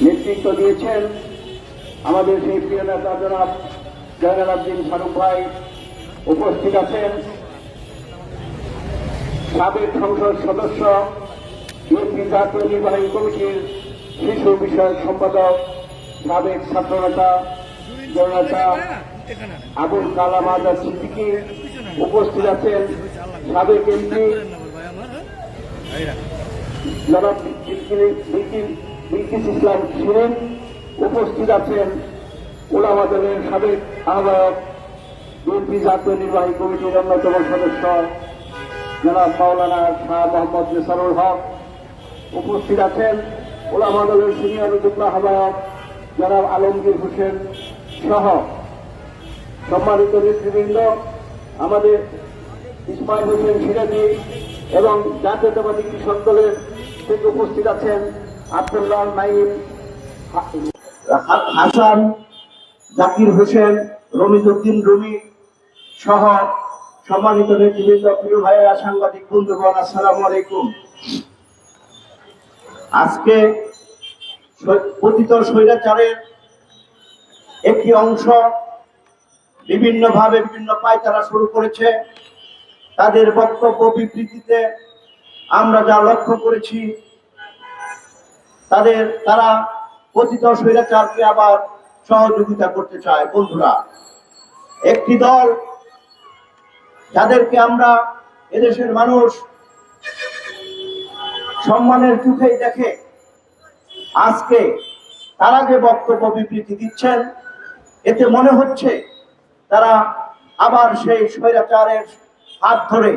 নেতৃত্ব দিয়েছেন আমাদের সেই প্রিয় নেতা জনাব জয়নাল আবদিন ফারুক ভাই। উপস্থিত আছেন সাবেক সংসদ সদস্য বিএনপি জাতীয় নির্বাহী কমিটির শিশু বিষয়ক সম্পাদক সাবেক ছাত্রনেতা জননেতা আবুল কালাম আজাদ সিদ্দিকী। উপস্থিত আছেন সাবেক এমপি জনাব বিলকিস ইসলাম শিরিন। উপস্থিত আছেন ওলামা দলের সাবেক আহ্বায়ক বিএনপি জাতীয় নির্বাহী কমিটির অন্যতম সদস্য জনাব মাওলানা শাহ মোহাম্মদ নেসারুল হক। উপস্থিত আছেন ওলামা দলের সিনিয়র যুগ্ম আহ্বায়ক জনাব আলমগীর হোসেন সহ সম্মানিত নেতৃবৃন্দ, আমাদের ইসমাইল হোসেন সিরাজি এবং জাতীয়তাবাদী কৃষক দলের থেকে উপস্থিত আছেন আব্দুল্লাহ নাইম, হাসান, জাকির হোসেন, রমিজউদ্দিন রুমি সহ সম্মানিত নেতৃবৃন্দ, প্রিয় ভাইয়েরা, সাংবাদিক বন্ধুগণ, আসসালামু আলাইকুম। আজকে পতিত স্বৈরাচারের একটি অংশ বিভিন্নভাবে বিভিন্ন পায়তারা শুরু করেছে। তাদের বক্তব্য বিবৃতিতে আমরা যা লক্ষ্য করেছি, তারা পতিত স্বৈরাচারকে আবার সহযোগিতা করতে চায়। বন্ধুরা, একটি দল যাদেরকে আমরা এদেশের মানুষ সম্মানের চোখেই দেখে, আজকে তারা যে বক্তব্য বিবৃতি দিচ্ছেন, এতে মনে হচ্ছে তারা আবার সেই স্বৈরাচারের হাত ধরে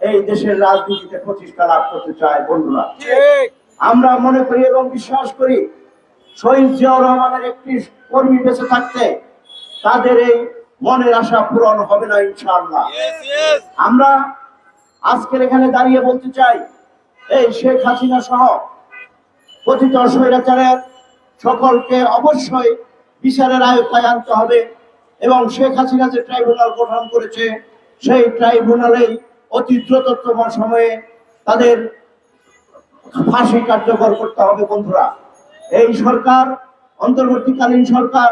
এই দেশের রাজনীতিতে প্রতিষ্ঠা লাভ করতে চায়। বন্ধুরা, আমরা মনে করি এবং বিশ্বাস করি শহীদ জিয়াউর রহমানের একটি কর্মী বেঁচে থাকতে তাদের এই মনের আশা পূরণ হবে না ইনশাআল্লাহ। আমরা আজকের এখানে দাঁড়িয়ে বলতে চাই, এই শেখ হাসিনা সহ পতিত স্বৈরাচারের সকলকে অবশ্যই বিচারের আওতায় আনতে হবে এবং শেখ হাসিনা যে ট্রাইব্যুনাল গঠন করেছে, সেই ট্রাইব্যুনালেই অতি দ্রুততম সময়ে তাদের ফাঁসি কার্যকর করতে হবে। বন্ধুরা, এই সরকার, অন্তর্বর্তীকালীন সরকার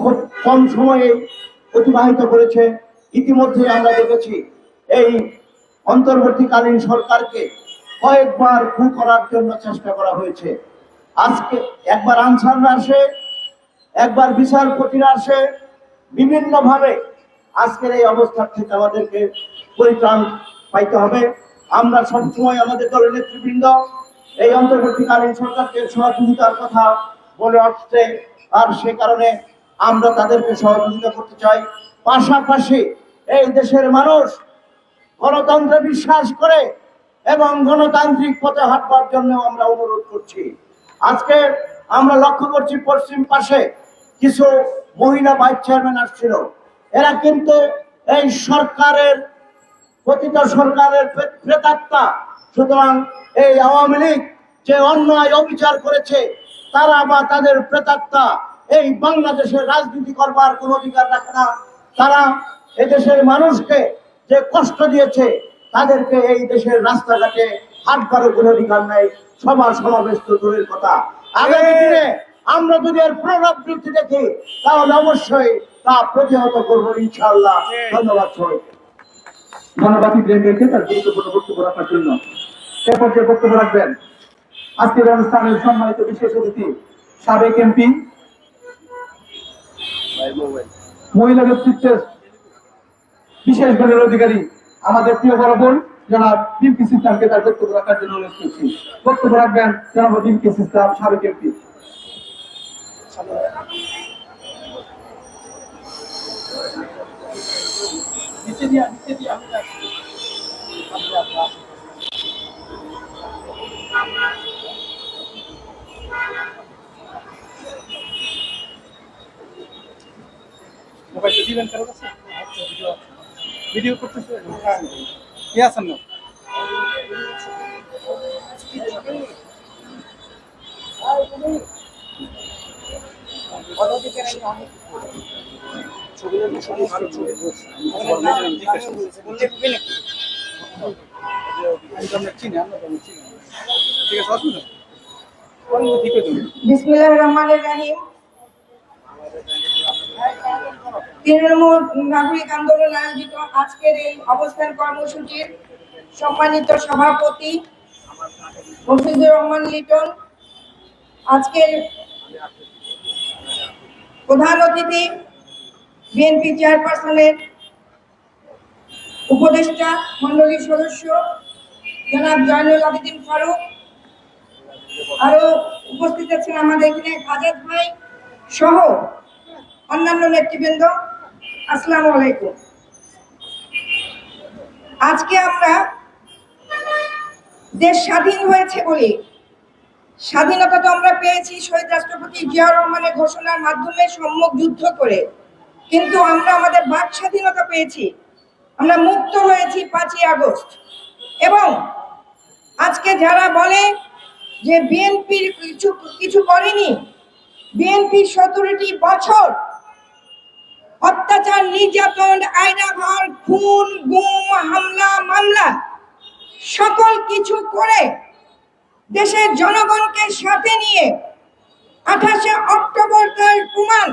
খুব কম সময়ে অতিবাহিত করেছে। ইতিমধ্যে আমরা দেখেছি এই অন্তর্বর্তীকালীন সরকারকে কয়েকবার খুন করার জন্য চেষ্টা করা হয়েছে। আজকে একবার আনসাররা আসে, একবার বিচারপতিরা আসে, বিভিন্নভাবে আজকের এই অবস্থা থেকে আমাদেরকে পরিত্রাণ পাইতে হবে। আমরা সবসময় আমাদের দলের নেতৃবৃন্দ এই অন্তর্বর্তীকালীন সরকারকে সহযোগিতার কথা বলে আসছে, আর সে কারণে আমরা তাদেরকে সহযোগিতা করতে চাই। পাশাপাশি এই দেশের মানুষ গণতন্ত্রে বিশ্বাস করে এবং গণতান্ত্রিক পথে হাঁটবার জন্য আমরা অনুরোধ করছি। আজকে আমরা লক্ষ্য করছি পশ্চিম পাশে কিছু মহিলা ভাইস চেয়ারম্যান আসছিল। এরা কিন্তু এই সরকারের, পতিত সরকারের প্রেতাত্মা। সুতরাং এই আওয়ামী লীগ যে অন্যায় অবিচার করেছে, তারা বা তাদের প্রেতাত্মা এই বাংলাদেশের রাজনীতি করবার কোন অধিকার রাখে না। তারা এদেশের মানুষকে যে কষ্ট দিয়েছে, তাদেরকে এই দেশের রাস্তাঘাটে হাঁটবারও কোনো অধিকার নেই। সভা সমাবেশ তো দূরের কথা, আগামী দিনে আমরা যদি এর পুনরাবৃত্তি দেখি, তাহলে অবশ্যই তা প্রতিহত করবো ইনশাআল্লাহ। ধন্যবাদ সবাইকে। ধন্যবাদ ইব্রাহিমকে তার গুরুত্বপূর্ণ বক্তব্য রাখার জন্য। এরপর যে বক্তব্য রাখবেন আজকের অনুষ্ঠানের সম্মানিত বিশেষ অতিথি সাবেক এমপি, মহিলা নেতৃত্বের বিশেষ গুণের অধিকারী আমাদের প্রিয় বড় বোন জনাব বিলকিস ইসলামকে তার বক্তব্য রাখার জন্য অনুরোধ করছি। বক্তব্য রাখবেন জনাব বিলকিস ইসলাম, সাবেক এমপি। মোবাইলটা দিবেন কারো কাছে? ভিডিও করতেছে কি আছেন না? ঠিক আছে, অসুবিধা ঠিক আছে। বিসমিল্লাহির রহমানির রহিম। তৃণমূল নাগরিক আন্দোলন আয়োজিত আজকের এই অবস্থান কর্মসূচির সম্মানিত সভাপতি মফিজুর রহমান লিটন, আজকের প্রধান অতিথি বিএনপি চেয়ারপারসনের উপদেষ্টা মন্ডলীর সদস্য জনাব জয়নুল আবেদিন ফারুক, আরো উপস্থিত আছেন আমাদের এখানে আজাদ ভাই সহ অন্যান্য নেতৃবৃন্দ, আসসালামু আলাইকুম। আজকে আমরা দেশ স্বাধীন হয়েছে বলি, স্বাধীনতা তো আমরা পেয়েছি শহীদ রাষ্ট্রপতি জিয়াউর রহমানের ঘোষণার মাধ্যমে সম্মুখ যুদ্ধ করে, কিন্তু আমরা আমাদের বাক স্বাধীনতা পেয়েছি, আমরা মুক্ত হয়েছি 5ই আগস্ট। এবং আজকে যারা বলে যে বিএনপির কিছু করেনি, বিএনপি 17টি বছর অত্যাচার, নির্যাতন, আয়নাঘর, খুন, গুম, হামলা, মামলা সকল কিছু করে দেশের জনগণকে সাথে নিয়ে 28শে অক্টোবর তার প্রমাণ,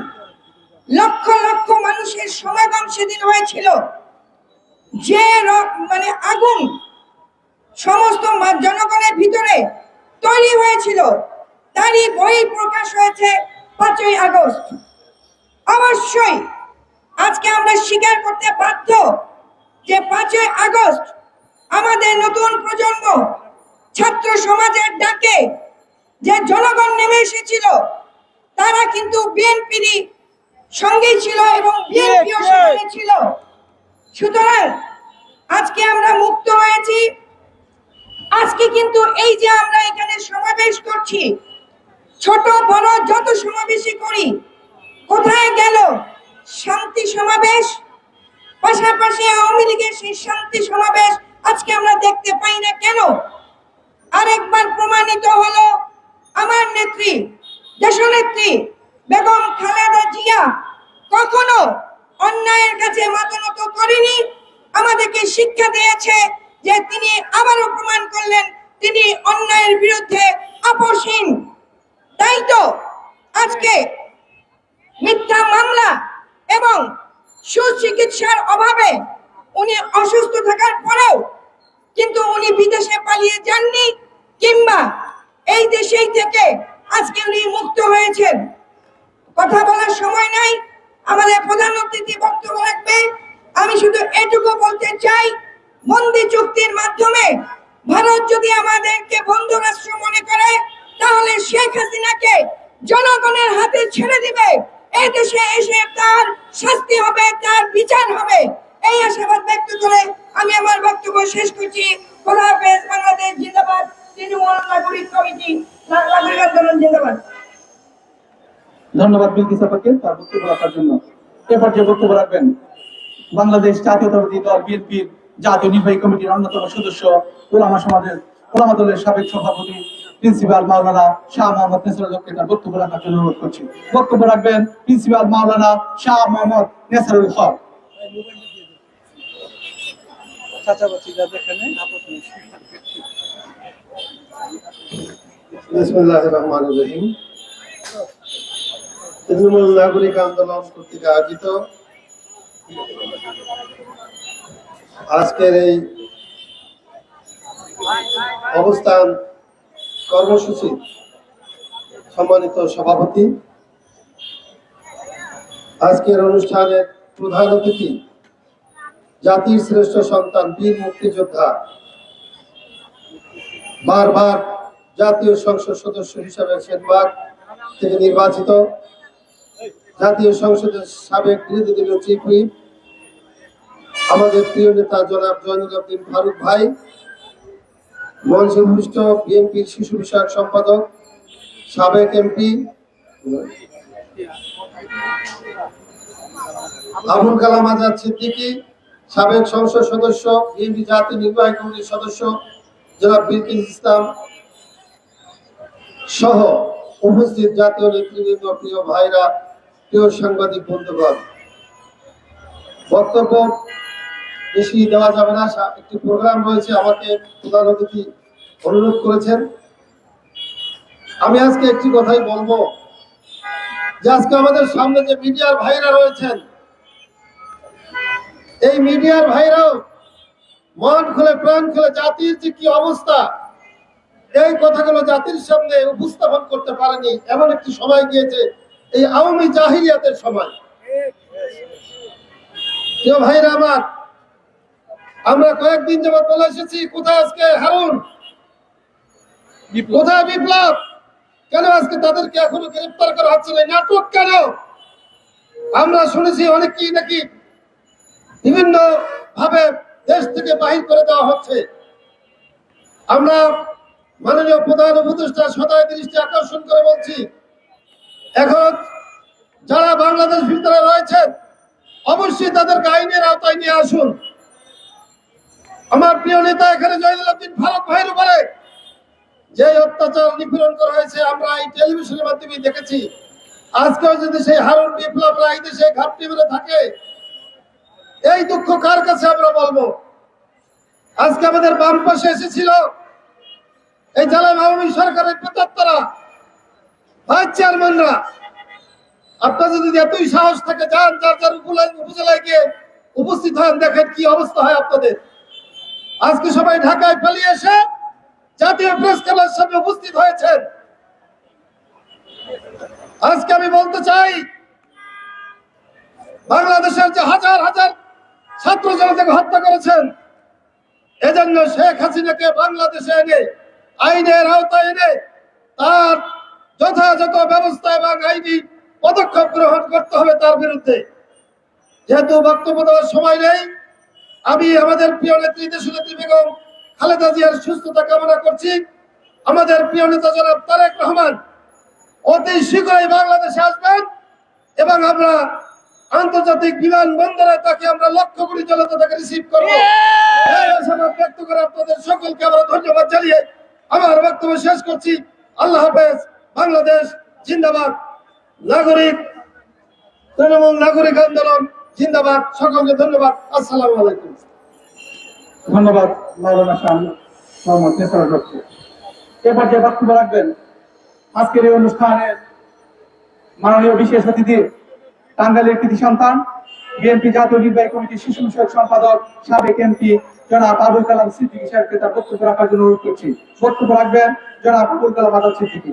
লক্ষ লক্ষ মানুষের সমাগম সেদিন হয়েছিল, যে মানে আগুন সমস্ত জনগণের ভিতরে তৈরি হয়েছিল, তারই বই প্রকাশ হয়েছে 5ই আগস্ট। অবশ্যই আজকে আমরা স্বীকার করতে বাধ্য যে 5ই আগস্ট আমাদের নতুন প্রজন্ম, ছাত্র সমাজের ডাকে যে জনগণ নেমে এসেছিল, তারা কিন্তু বিএনপির সঙ্গেই ছিল এবং বিএনপিও সেখানে ছিল। সুতরাং আজকে আমরা মুক্ত হয়েছি। আজকে কিন্তু এই যে আমরা এখানে সমাবেশ করছি, ছোট বড় যত সমাবেশই করি, কোথায় গেল শান্তি সমাবেশ? পাশাপাশি আওয়ামী লীগের সেই শান্তি সমাবেশ আজকে আমরা দেখতে পাই না কেন? আরেকবার প্রমাণিত হলো আমার নেত্রী, দেশনেত্রী বেগম খালেদা জিয়া কখনো অন্যায়ের কাছে মাথা নত করেনি। আমাদেরকে শিক্ষা দিয়েছে যে তিনি আবারও প্রমাণ করলেন তিনি অন্যায়ের বিরুদ্ধে আপোষহীন। তাই তো আজকে মিথ্যা মামলা এবং সুচিকিৎসার অভাবে উনি অসুস্থ থাকার পরেও কিন্তু উনি বিদেশে পালিয়ে যাননি, কিংবা এই দেশেই থেকে আজকে উনি মুক্ত হয়েছেন। কথা বলার সময় নাই, আমাদের প্রধান অতিথি বক্তব্য রাখবে। আমি শুধু এটুকু বলতে চাই, বন্দি চুক্তির মাধ্যমে ভারত যদি আমাদেরকে বন্ধু রাষ্ট্র মনে করে, তাহলে শেখ হাসিনাকে জনগণের হাতে ছেড়ে দিবে। এই দেশে এসে তার শাস্তি হবে, তার বিচার হবে, এই আশাবাদ ব্যক্ত করে আমি আমার বক্তব্য শেষ করছি। খোদা হাফেজ। বাংলাদেশ জিন্দাবাদ। তৃণমূল নাগরিক কমিটি, নাগরিক আন্দোলন জিন্দাবাদ। ধন্যবাদ বিলকিস আপাকে তার বক্তব্য রাখার জন্য। এ পর্যায়ে বক্তব্য রাখবেন বাংলাদেশ জাতীয়তাবাদী দল বিএনপির জাতীয় নির্বাহী কমিটির অন্যতম সদস্য, ওলামা দলের সাবেক সভাপতি প্রিন্সিপাল মাওলানা শাহ মোহাম্মদ নেসারুল হককে তার বক্তব্য রাখার জন্য অনুরোধ করছি। বক্তব্য রাখবেন প্রিন্সিপাল মাওলানা শাহ মোহাম্মদ নেসারুল হক। বিসমিল্লাহির রহমানির রহিম। তৃণমূল নাগরিক আন্দোলন কর্তৃক আয়োজিত আজকের এই অবস্থান কর্মসূচি সম্মানিত সভাপতি, আজকের অনুষ্ঠানের প্রধান অতিথি জাতির শ্রেষ্ঠ সন্তান, বীর মুক্তিযোদ্ধা, বারবার জাতীয় সংসদ সদস্য হিসাবে সেনবাগ থেকে নির্বাচিত, জাতীয় সংসদের সাবেক বিরোধী দলীয় চিফ হুইপ, আমাদের প্রিয় নেতা জনাব জয়নুল আবেদিন ফারুক ভাই, মঞ্চে ভূমিষ্ঠ বিএনপির শিশু বিষয়ক সম্পাদক, সাবেক এমপি আবুল কালাম আজাদ সিদ্দিকী, সাবেক সংসদ সদস্য, বিএনপি জাতীয় নির্বাহী কমিটির সদস্য জনাব বিলকিস ইসলাম সহ উপস্থিত জাতীয় নেতৃবৃন্দ, প্রিয় ভাইরা, প্রিয় সাংবাদিক বন্ধুগণ, বক্তব্য বেশি দেওয়া যাবে না, একটি প্রোগ্রাম রয়েছে, আমাকে প্রধান অতিথি অনুরোধ করেছেন। আমি আজকে একটি কথাই বলবো যে আজকে আমাদের সামনে যে মিডিয়ার ভাইরা রয়েছেন, এই মিডিয়ার ভাইরাও মন খুলে প্রাণ খুলে জাতির যে কি অবস্থা এই কথাগুলো জাতির সামনে উপস্থাপন করতে পারেনি। এমন একটি সময় গিয়েছে, এই আওয়ামী জাহিলিয়াতের সময়। প্রিয় ভাইরা আমার, আমরা কয়েকদিন যাবত বলে এসেছি, কোথায় আজকে হারুন, কোথায় বিপ্লব, কেন আজকে তাদেরকে এখনো গ্রেফতার করা হচ্ছে না? নাটক কেন? আমরা শুনেছি অনেকেই নাকি বিভিন্ন ভাবে দেশ থেকে বাহির করে দেওয়া হচ্ছে। আমরা মাননীয় প্রধান উপদেষ্টা সদয় দৃষ্টি আকর্ষণ করে বলছি, এখন যারা বাংলাদেশ ভিতরে রয়েছেন অবশ্যই তাদেরকে আইনের আওতায় নিয়ে আসুন। আমার প্রিয় নেতা এখানে জয়নুল আবদিন ফারুক ভাইয়ের উপরে যে অত্যাচার নিপীড়ন করা হয়েছে আমরা এই টেলিভিশনের মাধ্যমে দেখেছি। আজকেও যদি সেই হারুন বিপ্লবরা এই দেশে ঘাপটি মেরে থাকে, এই দুঃখ কার কাছে আমরা বলবো? আজকে আমাদের বাম পাশে এসেছিল এই জালাম আওয়ামী সরকারের প্রেতাত্মারা, ভাইস চেয়ারম্যানরা। আপনার যদি এতই সাহস থাকে, যান যার যার উপজেলায় গিয়ে উপস্থিত হন, দেখেন কি অবস্থা হয় আপনাদের। আজকে সবাই ঢাকায় পালিয়ে এসে জাতীয় প্রেস ক্লাবের সামনে উপস্থিত হয়েছেন। আজকে আমি বলতে চাই, বাংলাদেশের যে হাজার হাজার ছাত্র জনতাকে হত্যা করেছেন, এজন্য শেখ হাসিনাকে বাংলাদেশে এনে আইনের আওতায় এনে তার যথাযথ ব্যবস্থা এবং আইনি পদক্ষেপ গ্রহণ করতে হবে তার বিরুদ্ধে। যেহেতু বক্তব্য দেওয়ার সময় নেই, আমি আমাদের প্রিয় নেত্রী দেশনেত্রী বেগম খালেদা জিয়ার সুস্থতা কামনা করছি। আমাদের প্রিয় নেতা জনাব তারেক রহমান অতি শীঘ্রই বাংলাদেশে আসবেন এবং আমরা আন্তর্জাতিক বিমানবন্দরে তাকে আমরা লক্ষ কোটি জনতা তাকে রিসিভ করবো। এই আশাবাদ ব্যক্ত করে আপনাদের সকলকে আমরা ধন্যবাদ জানিয়ে আমার বক্তব্য শেষ করছি। আল্লাহ হাফেজ। বাংলাদেশ জিন্দাবাদ। নাগরিক তৃণমূল নাগরিক আন্দোলন জিন্দাবাদ। সকলকে ধন্যবাদ। আসসালামু আলাইকুম। ধন্যবাদ মাওলানা শাহ মোহাম্মদ নেসার ডক্টর। এবার যে বক্তব্য রাখবেন আজকের এই অনুষ্ঠানের মাননীয় বিশেষ অতিথি, টাঙ্গাইলের কৃতি সন্তান, বিএনপি জাতীয় নির্বাহী কমিটির শিশু বিষয়ক সম্পাদক, সাবেক এমপি জনাব আবুল কালাম সিদ্দিকী সাহেবকে তার বক্তব্য রাখার জন্য অনুরোধ করছি। বক্তব্য রাখবেন জনাব আবুল কালাম আজাদ সিদ্দিকী।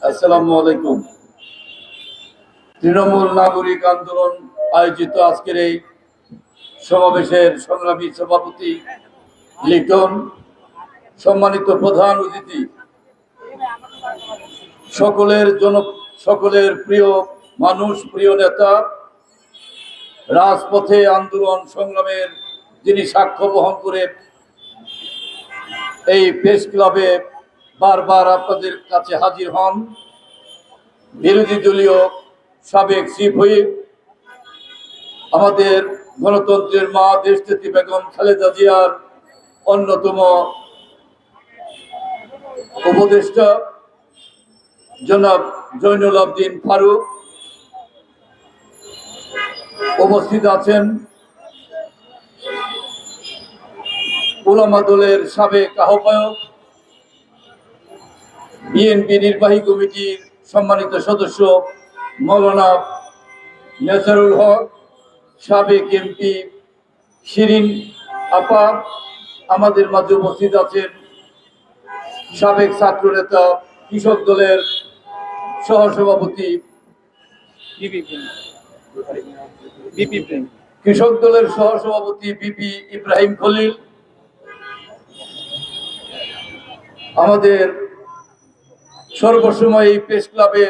আসসালামু আলাইকুম। তৃণমূল নাগরিক আন্দোলন আয়োজিত আজকের এই সমাবেশের সংগ্রামী সভাপতি লিটন, সম্মানিত প্রধান অতিথি, সকলের প্রিয় মানুষ, প্রিয় নেতা, রাজপথে আন্দোলন সংগ্রামের যিনি সাক্ষ্য বহন করে এই প্রেস ক্লাবে বারবার আপনাদের কাছে হাজির হন, বিরোধী দলীয় সাবেক চিফ হুইপ, আমাদের গণতন্ত্রের মা দেশনেত্রী বেগম খালেদা জিয়ার অন্যতম উপদেষ্টা জনাব জয়নুল আবদিন ফারুক, উপস্থিত আছেন উলামা দলের সাবেক আহ্বায়ক, বিএনপি নির্বাহী কমিটির সম্মানিত সদস্য মাওলানা নেসারুল হক, সাবেক এমপি শিরিন আপা, আমাদের মাঝে উপস্থিত আছেন সাবেক ছাত্র নেতা, কৃষক দলের সহসভাপতি, কৃষক দলের সহসভাপতি বিপি ইব্রাহিম খলিল, আমাদের সর্বসময় এই প্রেস ক্লাবে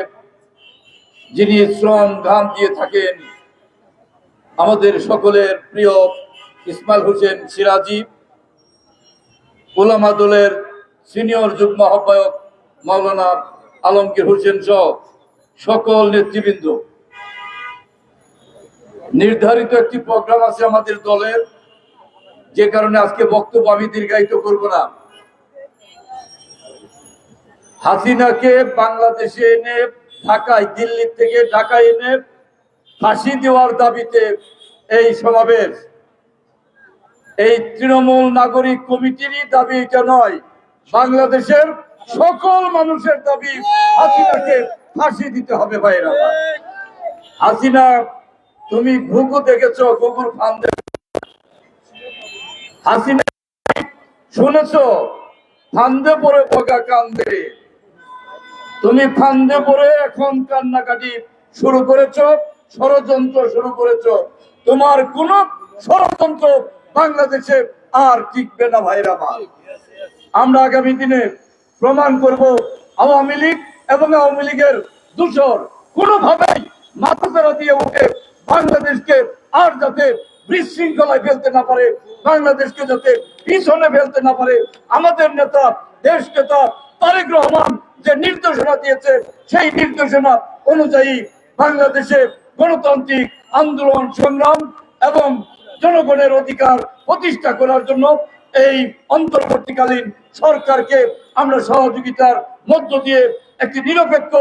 যিনি শ্রম ঘাম দিয়ে থাকেন, আমাদের সকলের প্রিয় ইসমাইল হোসেন সিরাজি, উলামা দলের সিনিয়র যুগ্ম আহ্বায়ক মাওলানা আলমগীর হোসেন সহ সকল নেতৃবৃন্দ। নির্ধারিত একটি প্রোগ্রাম আছে আমাদের দলের, যে কারণে আজকে বক্তব্য আমি দীর্ঘায়িত করব না। হাসিনাকে বাংলাদেশে এনে ঢাকায়, দিল্লি থেকে ঢাকায় এনে ফাঁসি দেওয়ার দাবিতে এই সমাবেশ। এই তৃণমূল নাগরিক কমিটিরই দাবি এটা নয়, বাংলাদেশের সকল মানুষের দাবি হাসিনাকে ফাঁসি দিতে হবে। ভাইরা, হাসিনা, তুমি ঘুঘু দেখেছো, ঘুঘুর ফান্দে হাসিনা শুনেছো, ফান্দে পড়ে বগা কান্দে। তুমি ফান্দে পড়ে এখন কান্নাকাটি শুরু করেছো, ষড়যন্ত্র শুরু করেছো। তোমার কোন ষড়যন্ত্র বাংলাদেশে আর টিকবে না। ভাইরা, আমরা আগামী দিনে প্রমাণ করব আওয়ামী লীগ এবং আওয়ামী লীগের দূষর কোনোভাবেই মাথাচাড়া দিয়ে উঠে বাংলাদেশকে আর যাতে বিশৃঙ্খলায় ফেলতে না পারে, বাংলাদেশকে যাতে পিছনে ফেলতে না পারে। আমাদের নেতা, দেশ নেতা তারেক রহমান যে নির্দেশনা দিয়েছে, সেই নির্দেশনা অনুযায়ী বাংলাদেশে গণতান্ত্রিক আন্দোলন সংগ্রাম এবং জনগণের অধিকার প্রতিষ্ঠা করার জন্য এই অন্তর্বর্তীকালীন সরকারকে আমরা সহযোগিতার মধ্য দিয়ে একটি নিরপেক্ষ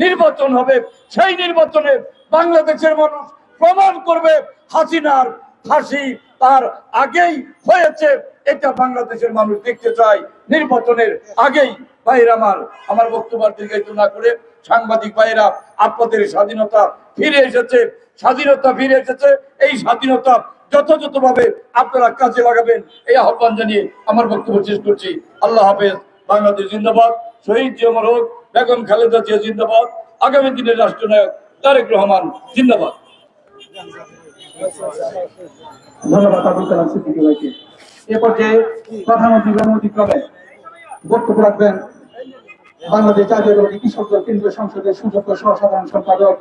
নির্বাচন হবে। সেই নির্বাচনে বাংলাদেশের মানুষ প্রমাণ করবে হাসিনার ফাঁসি তার আগেই হয়েছে, এটা বাংলাদেশের মানুষ দেখতে চায় নির্বাচনের আগেই। ভাইরা, আমার বক্তব্য দীর্ঘায়িত না করে, সাংবাদিক ভাইরা, আপনাদের স্বাধীনতা ফিরে এসেছে, স্বাধীনতা ফিরে এসেছে। এই স্বাধীনতা যথাযথভাবে আপনারা কাজে লাগাবেন, এই আহ্বান জানিয়ে আমার বক্তব্য শেষ করছি। আল্লাহ হাফেজ। বাংলাদেশ জিন্দাবাদ। শহীদ জিয়া হোক, বেগম খালেদা জিয়া জিন্দাবাদ। আগামী দিনের রাষ্ট্রনায়ক তারেক রহমান জিন্দাবাদ। ধন্যবাদ আবুল কালাম সিদ্দিকী ভাইকে। এ পর্যায়ে প্রধানমন্ত্রী অনুমতিক্রমে বক্তব্য রাখবেন বাংলাদেশ জাতীয়তাবাদী কৃষক দল কেন্দ্রীয় সংসদের সুযোগ্য সহসাধারণ সম্পাদক,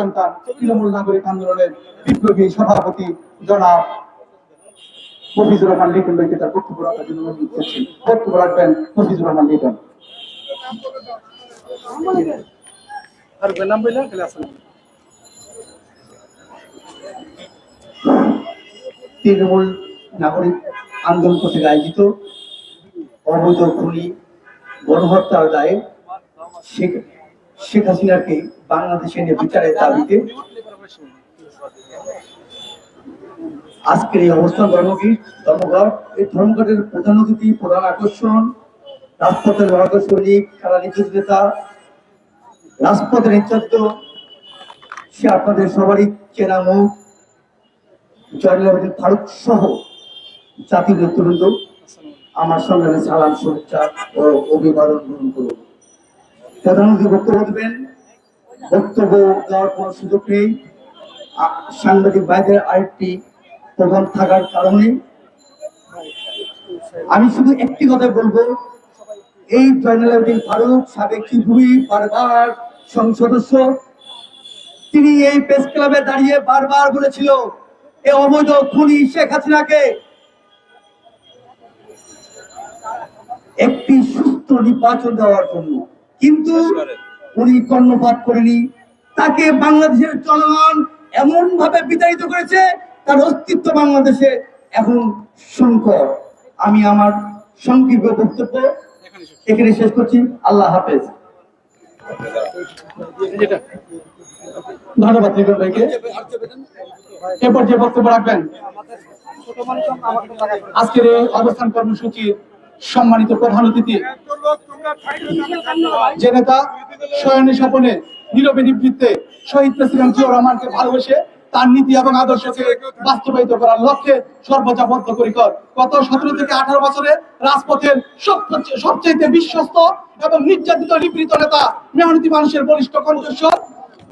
সন্তান, তৃণমূল নাগরিক আন্দোলনের বিপ্লবী সভাপতি জনাব মফিজুর রহমান লিটন ভাইকে তার বক্তব্য রাখার জন্য অনুরোধ করছি। বক্তব্য রাখবেন মফিজুর রহমান লিটন। আর নাম বললেন খেলে আসেন। তৃণমূল নাগরিক আন্দোলন কর্তৃক আয়োজিত অবৈধ খুনি গণহত্যার দায়ে শেখ হাসিনাকে বাংলাদেশে এনে বিচারের দাবিতে আজকের এই অবস্থান ধর্মঘট। এই ধর্মঘটের প্রধান অতিথি, প্রধান আকর্ষণ রাজপথের ভারতীয় সৈনিক, খেলা নেতা, রাজপথের নেতৃত্ব, সে আপনাদের সবারই চেনা মুখ, জয়নুল ফারুক সহ জাতীয় নেতৃবৃন্দ, আমার সংগ্রামে সালাম, শুভেচ্ছা ও অভিবাদন গ্রহণ করুন। প্রধানমন্ত্রী বক্তব্য দেবেন। বক্তব্য দেওয়ার কোনো সুযোগ নেই। সাংবাদিক ভাইদের আরেকটি প্রোগ্রাম থাকার কারণে আমি শুধু একটি কথা বলবো, এই জয়নুল ফারুক সাবেক চিফ বারবার সংসদ সদস্য, তিনি এই প্রেস ক্লাবে দাঁড়িয়ে বারবার বলেছিল এই অবৈধ খুনি শেখ হাসিনাকে একটি সুস্থ নির্বাচন দেওয়ার জন্য, কিন্তু উনি কর্ণপাত করেনি। তাকে বাংলাদেশের জনগণ এমন ভাবে বিতাড়িত করেছে, তার অস্তিত্ব বাংলাদেশে এখন সংকট। আমি আমার সংক্ষিপ্ত বক্তব্য এখানে শেষ করছি। আল্লাহ হাফেজ। ধন্যবাদ লিটন ভাইকে। এরপর যে বক্তব্য রাখবেন আজকের এই অবস্থান কর্মসূচির সম্মানিত প্রধান অতিথি, যে নেতা শয়নে স্বপনে নীরবে নিবৃত্তে শহীদ প্রেসিডেন্ট জিয়াউর রহমানকে ভালোবেসে তার নীতি এবং আদর্শকে বাস্তবায়িত করার লক্ষ্যে সর্বোচ্চ বদ্ধপরিকর। গত 17 থেকে 18 বছরে রাজপথের সবচেয়ে বিশ্বস্ত এবং নির্যাতিত নিপীড়িত নেতা, মেহনতি মানুষের বলিষ্ঠ কণ্ঠস্বর,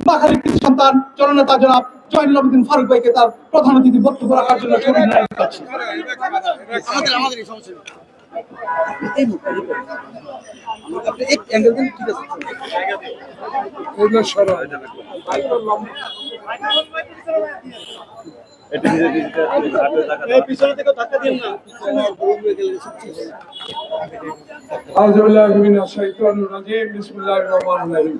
বাঙালির কৃতি সন্তান জননেতা জনাব জয়নুল আবেদিন ফারুক ভাইকে তার প্রধান অতিথি বক্তব্য রাখার জন্য পিছনে থেকে ধাক্কা দিন না। আউযু বিল্লাহি মিনাশ শাইতানির রাজিম। বিসমিল্লাহির রহমানির রহিম।